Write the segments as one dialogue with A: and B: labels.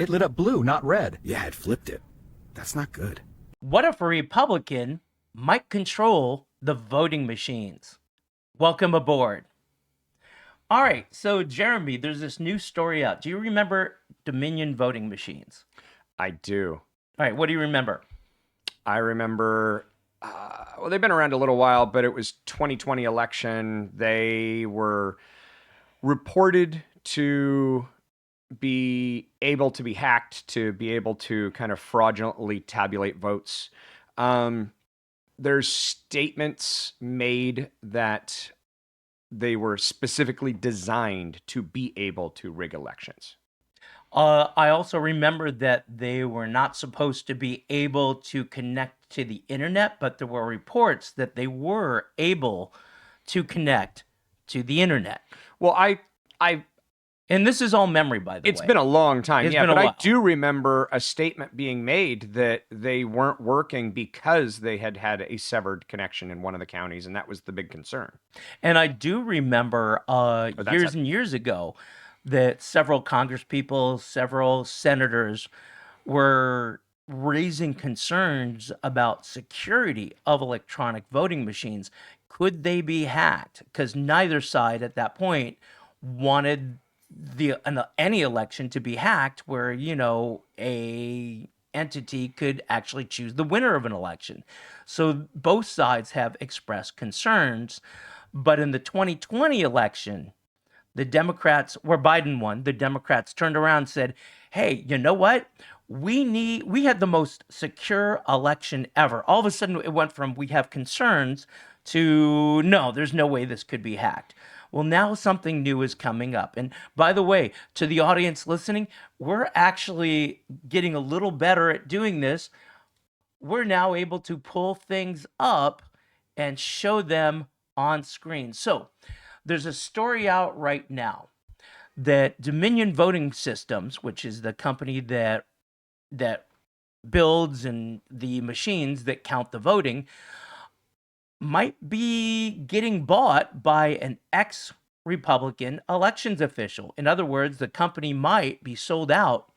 A: It lit up blue, not red.
B: Yeah, it flipped it. That's not good.
C: What if a Republican might control the voting machines? Welcome aboard. All right, so Jeremy, there's this new story out. Do you remember Dominion voting machines?
D: I do.
C: All right, what do you remember?
D: I remember, well, they've been around a little while, but it was 2020 election. They were reported to be able to be hacked, to be able to kind of fraudulently tabulate votes. There's statements made that they were specifically designed to be able to rig elections.
C: I also remember that they were not supposed to be able to connect to the internet, but there were reports that they were able to connect to the internet.
D: Well,
C: And this is all memory, by the way.
D: it's been a long time,
C: It's
D: yeah,
C: been a
D: but I
C: while.
D: do remember a statement being made that they weren't working because they had had a severed connection in one of the counties, and that was the big concern.
C: And I do remember
D: that's
C: years
D: it.
C: and years ago that several congresspeople, several senators were raising concerns about security of electronic voting machines. Could they be hacked? Because neither side at that point wanted any election to be hacked where, a entity could actually choose the winner of an election. So both sides have expressed concerns. But in the 2020 election, the Democrats, where Biden won, the Democrats turned around and said, hey, you know what? We had the most secure election ever. All of a sudden, it went from we have concerns to no, there's no way this could be hacked. Well, now something new is coming up. And by the way, to the audience listening, we're actually getting a little better at doing this. We're now able to pull things up and show them on screen. So there's a story out right now that Dominion Voting Systems, which is the company that builds and the machines that count the voting, might be getting bought by an ex-Republican elections official. In other words, the company might be sold out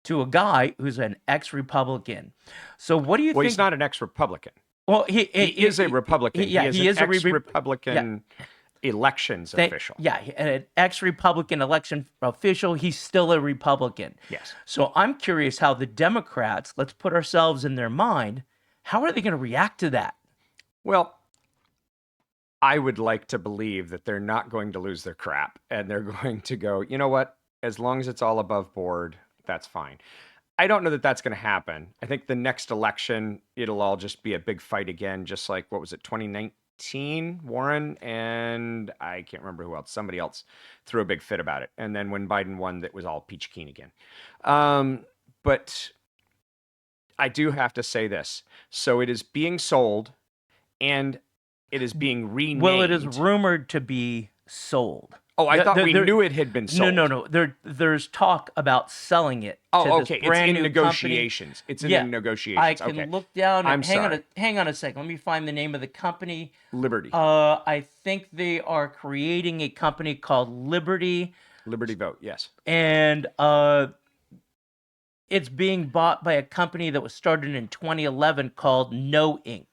C: to a guy who's an ex-Republican. So what do you
D: Well,
C: think?
D: he's not an ex-Republican.
C: Well,
D: He is a Republican.
C: he
D: he
C: is
D: an
C: a
D: ex-Republican elections official.
C: Yeah, an ex-Republican election official. He's still a Republican.
D: Yes.
C: So I'm curious how the Democrats, let's put ourselves in their mind, how are they going to react to that?
D: Well, I would like to believe that they're not going to lose their crap and they're going to go, you know what? As long as it's all above board, that's fine. I don't know that that's going to happen. I think the next election, it'll all just be a big fight again, just like, what was it, 2019? Warren and I can't remember who else. Somebody else threw a big fit about it. And then when Biden won, that was all peachy keen again. But I do have to say this. So it is being sold and it is being renamed.
C: Well, it is rumored to be sold.
D: Oh, I thought we knew it had been sold.
C: No. There's talk about selling it.
D: Oh,
C: to
D: okay.
C: This brand
D: It's in
C: new
D: negotiations.
C: Company.
D: It's in
C: Yeah,
D: negotiations.
C: I can
D: Okay.
C: look down.
D: I'm
C: And
D: sorry.
C: hang on a second. Let me find the name of the company.
D: Liberty.
C: I think they are creating a company called Liberty,
D: Liberty Vote, yes.
C: and it's being bought by a company that was started in 2011 called No Inc.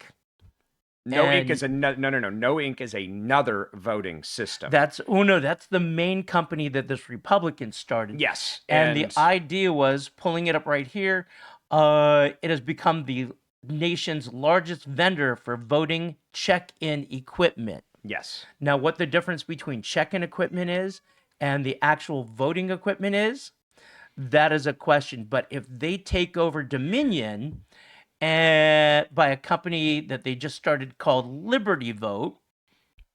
D: No Inc.
C: And
D: is no. No Inc. is another voting system.
C: That's the main company that this Republican started.
D: Yes.
C: And the idea was, pulling it up right here, it has become the nation's largest vendor for voting check-in equipment.
D: Yes.
C: Now, what the difference between check-in equipment is and the actual voting equipment is, that is a question. But if they take over Dominion and by a company that they just started called Liberty Vote,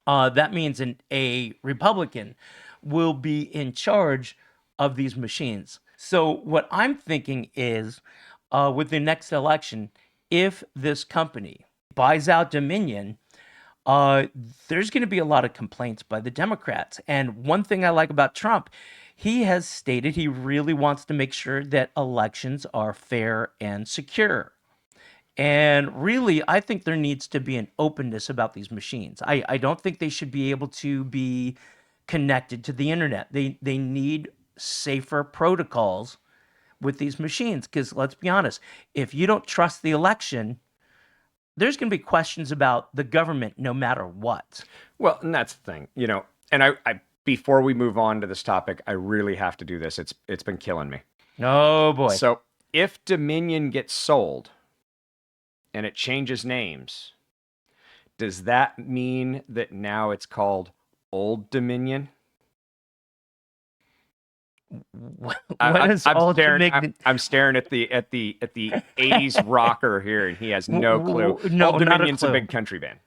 C: that means a Republican will be in charge of these machines. So what I'm thinking is, with the next election, if this company buys out Dominion, there's going to be a lot of complaints by the Democrats. And one thing I like about Trump, he has stated he really wants to make sure that elections are fair and secure. And really, I think there needs to be an openness about these machines. I don't think they should be able to be connected to the internet. They need safer protocols with these machines. Because let's be honest, if you don't trust the election, there's going to be questions about the government no matter what.
D: Well, and that's the thing, and I before we move on to this topic, I really have to do this. It's been killing me.
C: Oh boy.
D: So if Dominion gets sold and it changes names, does that mean that now it's called Old Dominion?
C: What
D: I'm
C: is Old
D: staring.
C: Dominion?
D: I'm staring at the 80s rocker here, and he has no clue.
C: No,
D: Old
C: not a
D: Dominion's a
C: clue.
D: big country band.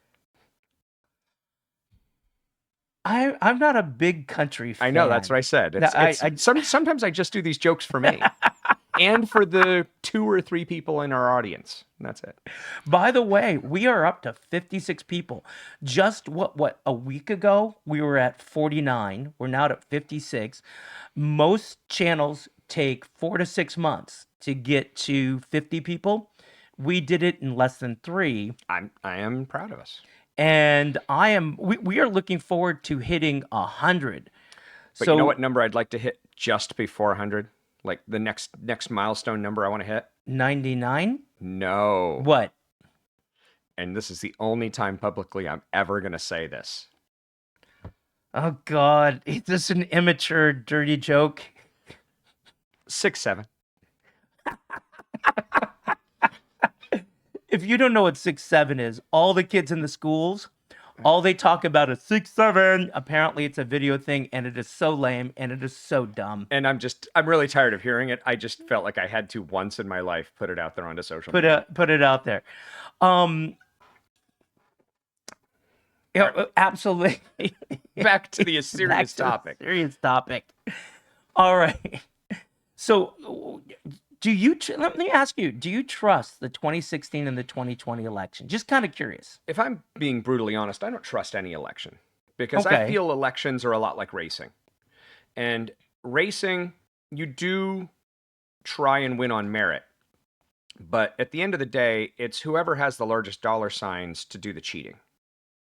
C: I'm not a big country fan.
D: I know, that's what I said.
C: No,
D: Sometimes I just do these jokes for me and for the 2 or 3 people in our audience. And that's it.
C: By the way, we are up to 56 people. Just what a week ago, we were at 49. We're now at 56. Most channels take 4 to 6 months to get to 50 people. We did it in less than 3.
D: I am proud of us.
C: And we are looking forward to hitting 100.
D: But you know what number I'd like to hit just before 100? Like the next milestone number I want to hit?
C: 99?
D: No.
C: What?
D: And this is the only time publicly I'm ever going to say this.
C: Oh God, is this an immature, dirty joke?
D: 6'7".
C: If you don't know what 6'7" is, all the kids in the schools, all they talk about is 6'7". Apparently it's a video thing, and it is so lame, and it is so dumb.
D: And I'm really tired of hearing it. I just felt like I had to once in my life put it out there onto social media.
C: Put it out there. Yeah, absolutely.
D: Back to the serious topic.
C: Serious topic. All right. So, let me ask you, do you trust the 2016 and the 2020 election? Just kind of curious.
D: If I'm being brutally honest, I don't trust any election because I
C: Okay.
D: feel elections are a lot like racing. And racing, you do try and win on merit. But at the end of the day, it's whoever has the largest dollar signs to do the cheating.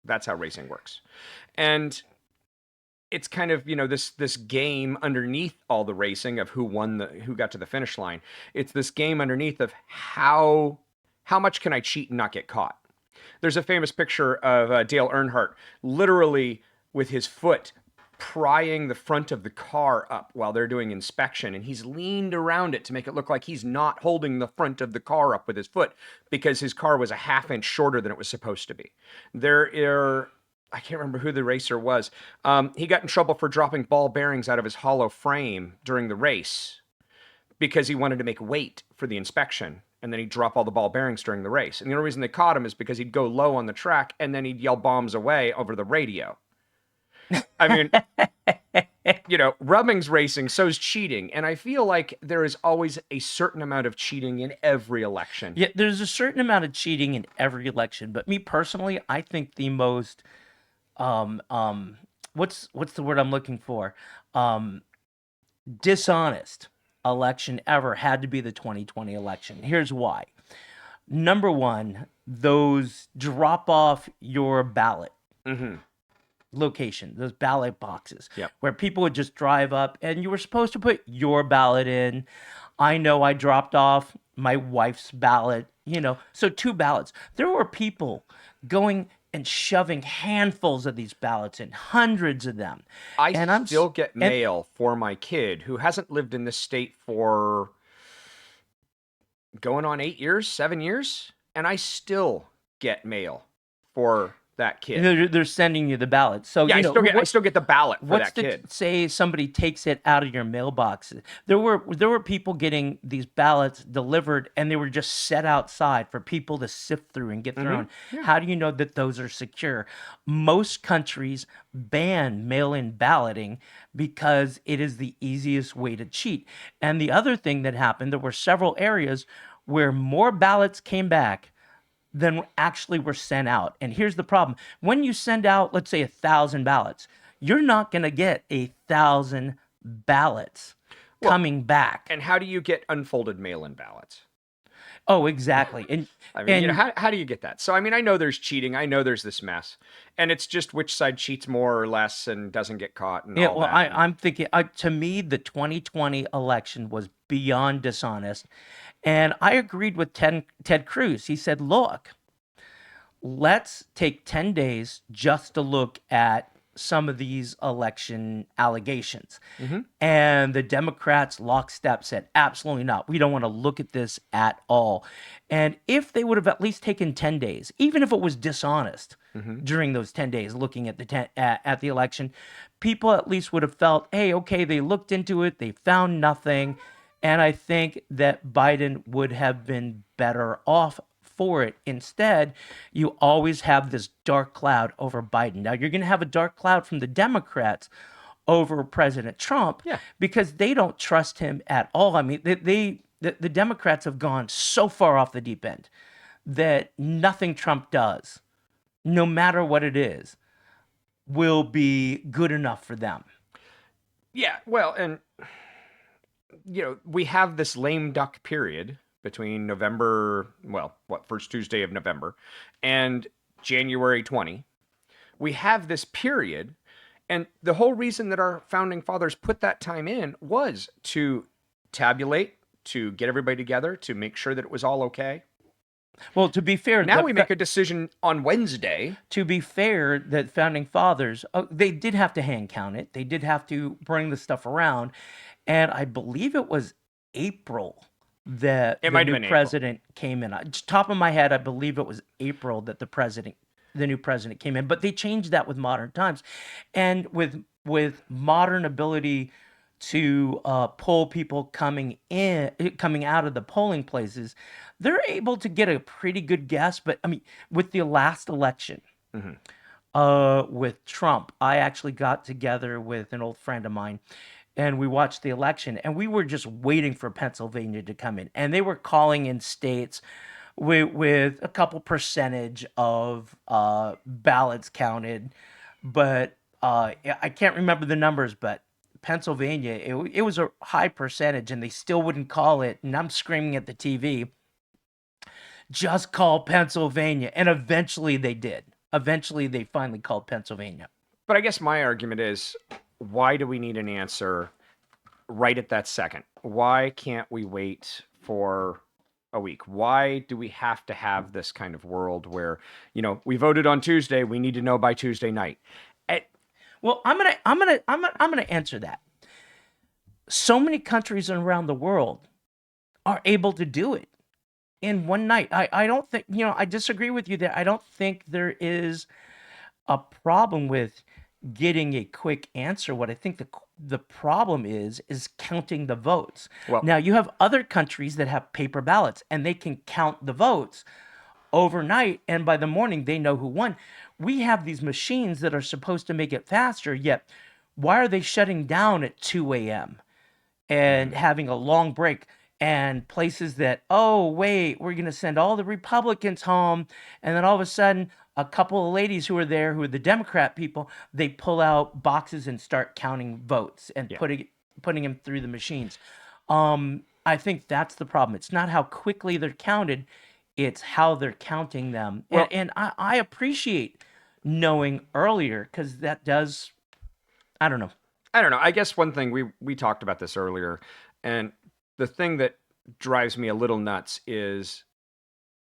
D: That's how racing works. And it's kind of, this game underneath all the racing of who got to the finish line. It's this game underneath of how much can I cheat and not get caught? There's a famous picture of Dale Earnhardt literally with his foot prying the front of the car up while they're doing inspection, and he's leaned around it to make it look like he's not holding the front of the car up with his foot because his car was a half inch shorter than it was supposed to be. I can't remember who the racer was. He got in trouble for dropping ball bearings out of his hollow frame during the race because he wanted to make weight for the inspection, and then he'd drop all the ball bearings during the race. And the only reason they caught him is because he'd go low on the track, and then he'd yell bombs away over the radio. I mean, rubbing's racing, so's cheating. And I feel like there is always a certain amount of cheating in every election.
C: Yeah, there's a certain amount of cheating in every election, but me personally, I think the most what's the word I'm looking for? Dishonest election ever had to be the 2020 election. Here's why. Number one, those drop off your ballot location, those ballot boxes,
D: Yep.
C: where people would just drive up and you were supposed to put your ballot in. I know I dropped off my wife's ballot, so 2 ballots. There were people going and shoving handfuls of these ballots in, hundreds of them.
D: I still get mail for my kid who hasn't lived in this state for going on 8 years, 7 years, and I still get mail for that kid.
C: They're sending you the ballot. So
D: yeah, I still get the ballot for that kid.
C: Say somebody takes it out of your mailbox. There were people getting these ballots delivered, and they were just set outside for people to sift through and get their own.
D: Yeah.
C: How do you know that those are secure? Most countries ban mail-in balloting because it is the easiest way to cheat. And the other thing that happened, there were several areas where more ballots came back than actually were sent out. And here's the problem. When you send out, let's say 1,000 ballots, you're not going to get 1,000 ballots coming back.
D: And how do you get unfolded mail-in ballots?
C: Oh, exactly.
D: I mean,
C: And
D: how do you get that? So, I mean, I know there's cheating. I know there's this mess. And it's just which side cheats more or less and doesn't get caught and
C: yeah,
D: all
C: well,
D: that. And
C: I'm thinking, to me, the 2020 election was beyond dishonest. And I agreed with Ted Cruz. He said, look, let's take 10 days just to look at some of these election allegations.
D: Mhm.
C: And the Democrats lockstep said, absolutely not. We don't want to look at this at all. And if they would have at least taken 10 days, even if it was dishonest
D: Mhm.
C: during those 10 days looking at at the election, people at least would have felt, hey, okay, they looked into it, they found nothing. And I think that Biden would have been better off for it. Instead, you always have this dark cloud over Biden. Now, you're going to have a dark cloud from the Democrats over President Trump
D: Yeah.
C: because they don't trust him at all. I mean, the Democrats have gone so far off the deep end that nothing Trump does, no matter what it is, will be good enough for them.
D: Yeah, well, and we have this lame duck period between November, well, first Tuesday of November and January 20. We have this period, and the whole reason that our founding fathers put that time in was to tabulate, to get everybody together, to make sure that it was all okay.
C: Well, to be fair,
D: Now we make a decision on Wednesday.
C: To be fair, the founding fathers, they did have to hand count it. They did have to bring the stuff around. And I believe it was April that
D: It
C: the
D: might have
C: new
D: been April.
C: president came in. Just top of my head, I believe it was April that the new president came in. But they changed that with modern times. And with modern ability to pull people coming out of the polling places, they're able to get a pretty good guess. But I mean, with the last election, with Trump, I actually got together with an old friend of mine and we watched the election and we were just waiting for Pennsylvania to come in. And they were calling in states with a couple percentage of ballots counted. But I can't remember the numbers, but Pennsylvania, it was a high percentage and they still wouldn't call it. And I'm screaming at the TV, just call Pennsylvania. And eventually they did. Eventually they finally called Pennsylvania.
D: But I guess my argument is, why do we need an answer right at that second? Why can't we wait for a week? Why do we have to have this kind of world where, we voted on Tuesday, we need to know by Tuesday night?
C: Well, I'm gonna answer that. So many countries around the world are able to do it in one night. I don't think, I disagree with you there. I don't think there is a problem with getting a quick answer. What I think the problem is counting the votes.
D: Well-
C: Now you have other countries that have paper ballots and they can count the votes overnight, and by the morning they know who won. We have these machines that are supposed to make it faster, yet why are they shutting down at 2 a.m. and having a long break? And places that, oh, wait, we're going to send all the Republicans home. And then all of a sudden, a couple of ladies who are there, who are the Democrat people, they pull out boxes and start counting votes and putting them through the machines. I think that's the problem. It's not how quickly they're counted, it's how they're counting them.
D: Well-
C: and I appreciate knowing earlier because that does, I don't know.
D: I guess one thing, we talked about this earlier, and the thing that drives me a little nuts is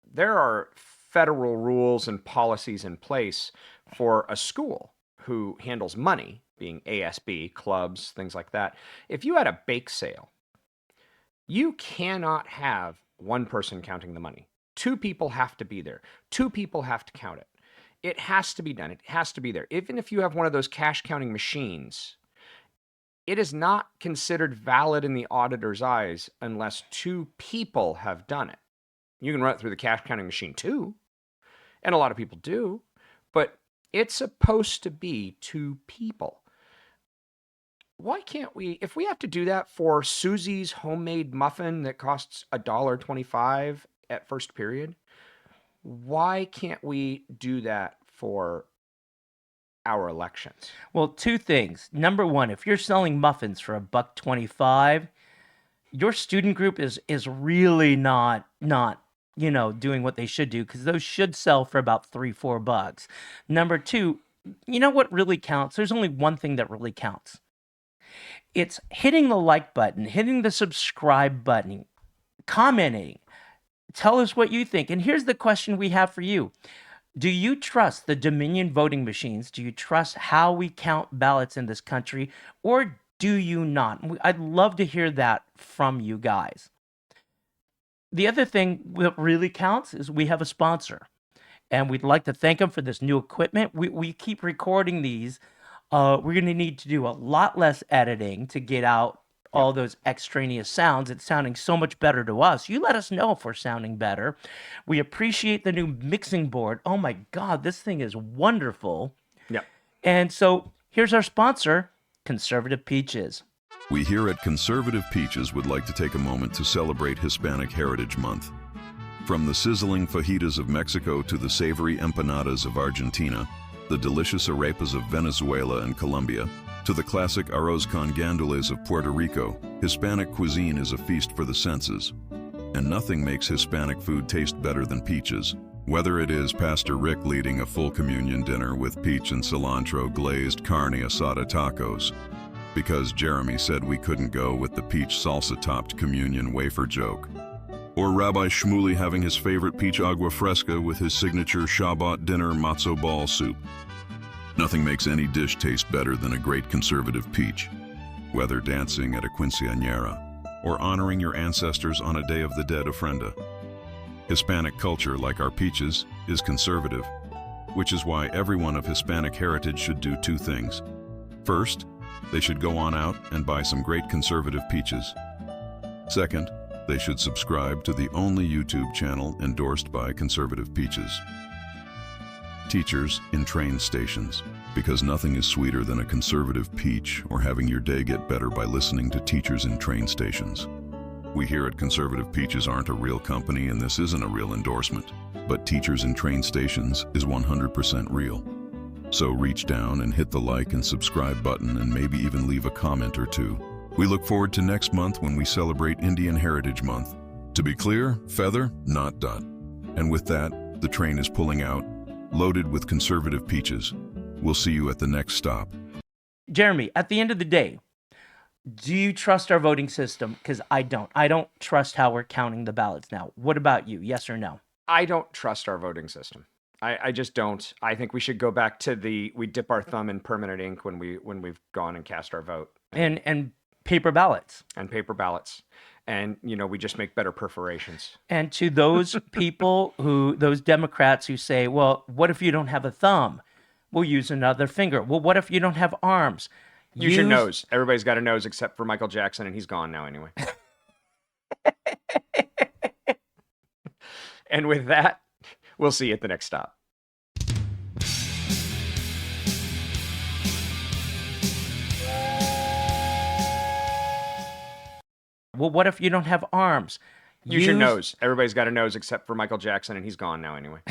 D: there are federal rules and policies in place for a school who handles money, being ASB, clubs, things like that. If you had a bake sale, you cannot have one person counting the money. Two people have to be there. Two people have to count it. It has to be done. It has to be there. Even if you have one of those cash counting machines, it is not considered valid in the auditor's eyes unless two people have done it. You can run it through the cash counting machine too, and a lot of people do, but it's supposed to be two people. Why can't we, if we have to do that for Susie's homemade muffin that costs $1.25 at first period, why can't we do that for our elections?
C: Well, two things. Number one, if you're selling muffins for $1.25, your student group is really not doing what they should do, because those should sell for about $3-4. Number two, you know what really counts? There's only one thing that really counts. It's hitting the like button, hitting the subscribe button, commenting. Tell us what you think. And here's the question we have for you. Do you trust the Dominion voting machines? Do you trust how we count ballots in this country? Or do you not? I'd love to hear that from you guys. The other thing that really counts is we have a sponsor, and we'd like to thank them for this new equipment. We keep recording these. We're going to need to do a lot less editing to get out all those extraneous sounds. It's sounding so much better to us. You let us know if we're sounding better. We appreciate the new mixing board. Oh my God, this thing is wonderful.
D: Yep.
C: And so here's our sponsor, Conservative Peaches.
A: We here at Conservative Peaches would like to take a moment to celebrate Hispanic Heritage Month. From the sizzling fajitas of Mexico to the savory empanadas of Argentina, the delicious arepas of Venezuela and Colombia, to the classic arroz con gandules of Puerto Rico, Hispanic cuisine is a feast for the senses. And nothing makes Hispanic food taste better than peaches. Whether it is Pastor Rick leading a full communion dinner with peach and cilantro glazed carne asada tacos, because Jeremy said we couldn't go with the peach salsa-topped communion wafer joke. Or Rabbi Shmuley having his favorite peach agua fresca with his signature Shabbat dinner matzo ball soup. Nothing makes any dish taste better than a great conservative peach. Whether dancing at a quinceañera or honoring your ancestors on a Day of the Dead ofrenda. Hispanic culture, like our peaches, is conservative, which is why everyone of Hispanic heritage should do two things. First, they should go on out and buy some great conservative peaches. Second, they should subscribe to the only YouTube channel endorsed by Conservative Peaches. Teachers in train stations, because nothing is sweeter than a conservative peach or having your day get better by listening to teachers in train stations. We here at Conservative Peaches aren't a real company, and this isn't a real endorsement, but Teachers in Train Stations is 100% real. So reach down and hit the like and subscribe button, and maybe even leave a comment or two. We look forward to next month when we celebrate Indian Heritage Month. To be clear, feather, not dot. And with that, the train is pulling out, loaded with conservative peaches. We'll see you at the next stop.
C: Jeremy, at the end of the day, do you trust our voting system? Because I don't. I don't trust how we're counting the ballots now. What about you? Yes or no?
D: I don't trust our voting system. I just don't. I think we should go back to we dip our thumb in permanent ink when we've gone and cast our vote.
C: And paper ballots.
D: And paper ballots. And, we just make better perforations.
C: And to those people those Democrats who say, well, what if you don't have a thumb? We'll use another finger. Well, what if you don't have arms?
D: Use your nose. Everybody's got a nose except for Michael Jackson, and he's gone now anyway. And with that, we'll see you at the next stop.
C: Well, what if you don't have arms?
D: Use your nose. Everybody's got a nose except for Michael Jackson, and he's gone now anyway.